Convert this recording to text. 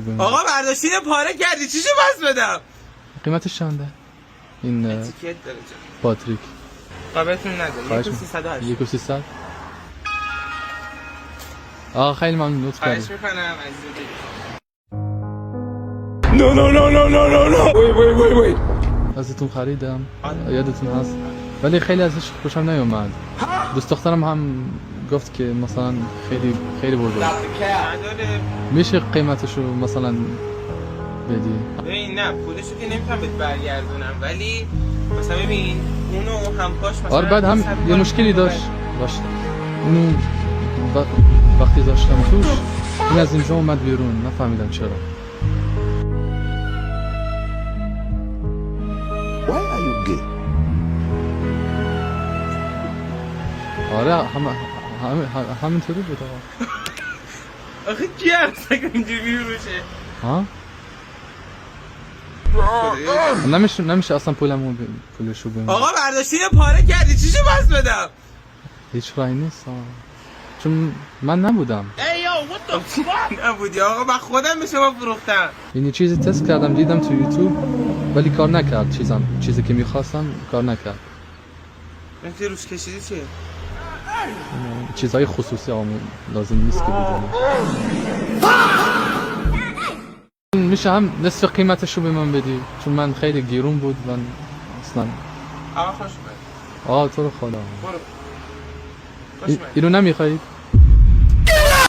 ببین. آقا برداشتی پاره کردی چیشو پس بدم؟ قیمتش چنده؟ این اتیکت داره جا باتریک قابلتون نداره 1308 1300 آقا خیلی ممنون لطف کردی. خواهش میکنم عزیزی. Wait. ازتون خریدم یادتون هست ولی خیلی ازش خوشم نیومد. دوست دخترم هم گفت که مثلا خیلی بزرگ نداره. میشه قیمتشو مثلا بدی. ببین نه پولشو که نمیتونم بهت برگردونم ولی مثلا ببین اونو همکاش مثلا آره بعد هم یه مشکلی داشت اونو وقتی داشتم توش این از اینجا اومد بیرون نفهمیدم چرا. Why are you gay? آره همینطوری بود آقا. آخه کی هست که اینجوری میروشه؟ ها؟ نمیشه اصلا پولشو بگم. آقا برداشتی پاره کردی چیشو پس بدم؟ هیچ راهی نیست چون من نبودم. نبودی آقا من خودم به شما فروختم. یعنی چیزی تست کردم دیدم تو یوتیوب ولی کار نکرد چیزی که میخواستم کار نکرد. این که روش کشیدی چیه؟ چیزهای خصوصی لازم نیست که بدونم. میشه هم نصف قیمتشو به من بدی چون من خیلی گیرون بود من اصلا. آقا خوش اومد. تو رو خدا برو. خوش اومد. اینو نمیخواید؟